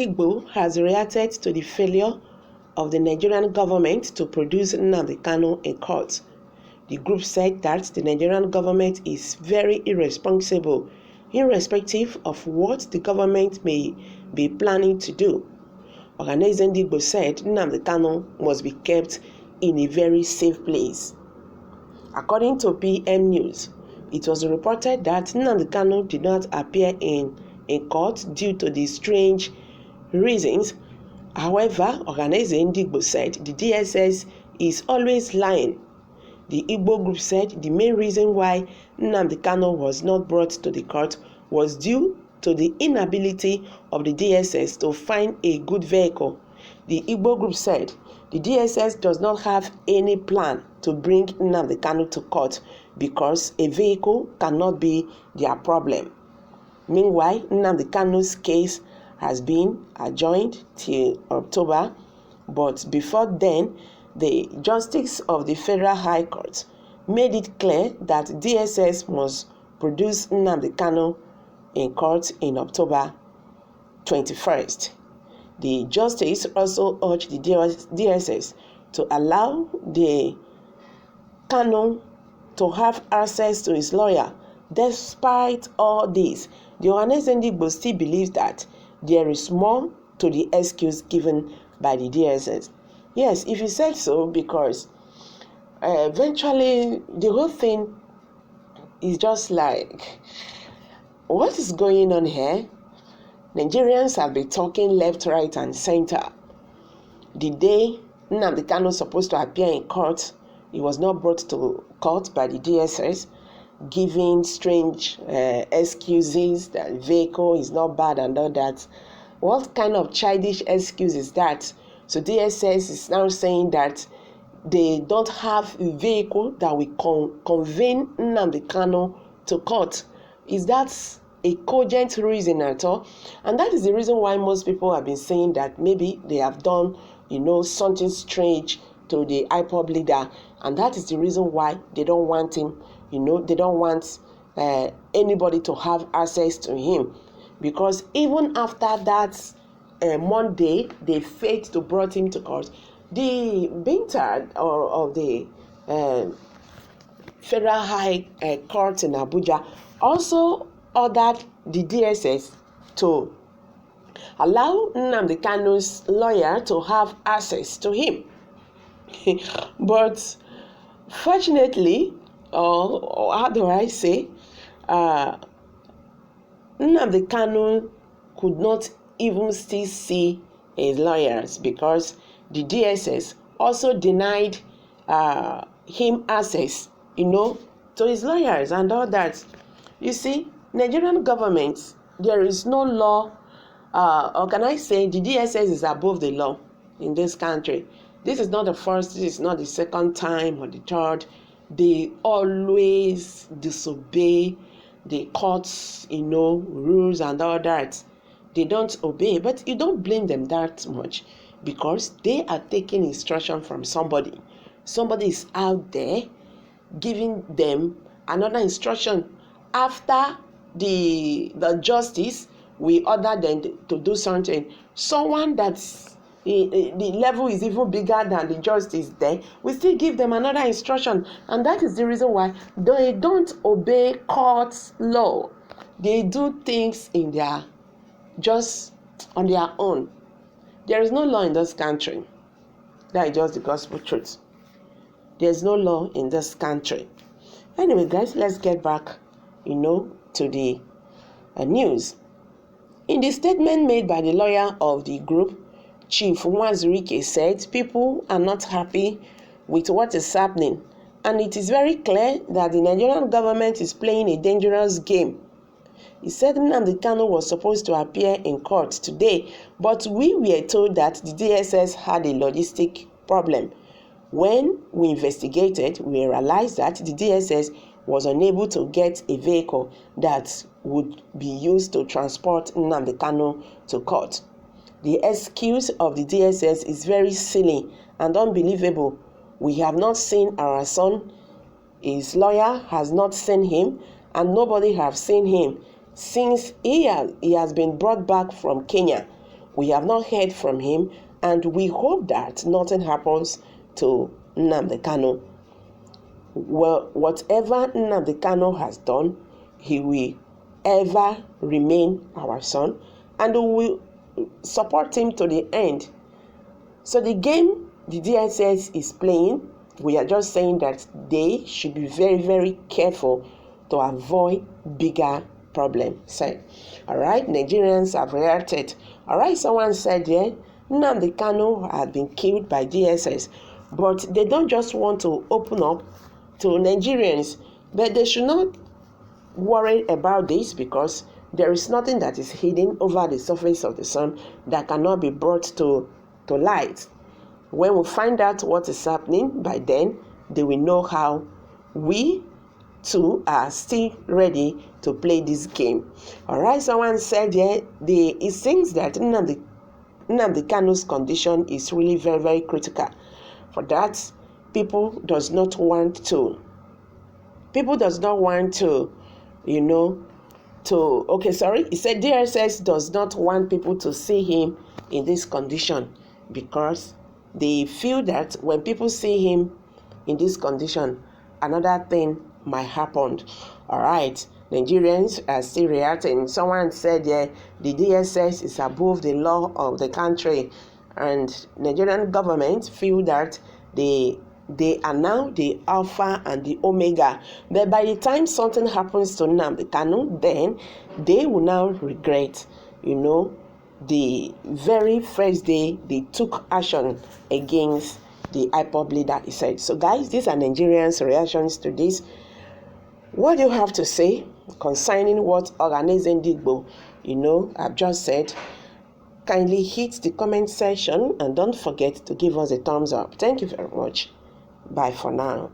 Ndigbo has reacted to the failure of the Nigerian government to produce Nnamdi Kanu in court. The group said that the Nigerian government is very irresponsible, irrespective of what the government may be planning to do. Ohanaeze Ndigbo said Nnamdi Kanu must be kept in a very safe place. According to PM News, it was reported that Nnamdi Kanu did not appear in court due to the strange reasons. However, Ohanaeze Ndigbo said the DSS is always lying. The Igbo group said the main reason why Nnamdi Kanu was not brought to the court was due to the inability of the DSS to find a good vehicle. The Igbo group said the DSS does not have any plan to bring Nnamdi Kanu to court because a vehicle cannot be their problem. Meanwhile, Nnamdi Kanu's case has been adjourned till October, but before then, the Justice of the Federal High Court made it clear that DSS must produce Nnamdi Kanu in court in October 21st. The justice also urged the DSS to allow the Kanu to have access to his lawyer. Despite all this, the Ohanaeze Ndigbo still believes that there is more to the excuse given by the DSS. Yes, if you said so, because eventually the whole thing is just like, what is going on here? Nigerians have been talking left, right, and center. The day Nnamdi Kanu was supposed to appear in court, he was not brought to court by the DSS, giving strange excuses that vehicle is not bad and all that. What kind of childish excuse is that? So DSS is now saying that they don't have a vehicle that will convene Nnamdi Kanu to court. Is that a cogent reason at all? And that is the reason why most people have been saying that maybe they have done, something strange to the IPOB leader, and that is the reason why they don't want him. They don't want anybody to have access to him, because even after that Monday, they failed to brought him to court. The Binta of the Federal High Court in Abuja also ordered the DSS to allow Nnamdi Kanu's lawyer to have access to him. But fortunately, or how do I say, Nnamdi Kanu could not even still see his lawyers, because the DSS also denied him access, to his lawyers and all that. You see, Nigerian government, there is no law, or can I say the DSS is above the law in this country. This is not the first, this is not the second time or the third. They always disobey the court's, rules and all that. They don't obey, but you don't blame them that much, because they are taking instruction from somebody. Somebody is out there giving them another instruction. After the justice, we order them to do something. Someone that's the level is even bigger than the justice there, we still give them another instruction. And that is the reason why they don't obey court's law. They do things just on their own. There is no law in this country. That is just the gospel truth. There is no law in this country. Anyway, guys, let's get back, to the news. In the statement made by the lawyer of the group, Chief Nwazurike said people are not happy with what is happening, and it is very clear that the Nigerian government is playing a dangerous game. He said Nnamdi Kanu was supposed to appear in court today, but we were told that the DSS had a logistic problem. When we investigated, we realized that the DSS was unable to get a vehicle that would be used to transport Nnamdi Kanu to court. The excuse of the DSS is very silly and unbelievable. We have not seen our son. His lawyer has not seen him, and nobody has seen him since he has been brought back from Kenya. We have not heard from him, and we hope that nothing happens to Nnamdi Kanu. Well, whatever Nnamdi Kanu has done, he will ever remain our son, and we will support him to the end. So the game the DSS is playing, we are just saying that they should be very, very careful to avoid bigger problems. So, all right, Nigerians have reacted. All right, someone said, yeah, Nnamdi Kanu had been killed by DSS, but they don't just want to open up to Nigerians, but they should not worry about this, because there is nothing that is hidden over the surface of the sun that cannot be brought to light. When we find out what is happening, by then they will know how we too are still ready to play this game. All right, someone said, yeah, it seems that Nnamdi Kanu's condition is really very, very critical. For that, people does not want to, he said DSS does not want people to see him in this condition, because they feel that when people see him in this condition, another thing might happen. All right, Nigerians are still reacting. Someone said, yeah, the DSS is above the law of the country, and Nigerian government feel that they are now the alpha and the omega. But by the time something happens to Nnamdi Kanu, then they will now regret, the very first day they took action against the IPOB leader, he said. So guys, these are Nigerians' reactions to this. What do you have to say concerning what Ohanaeze Ndigbo, I've just said? Kindly hit the comment section and don't forget to give us a thumbs up. Thank you very much. Bye for now.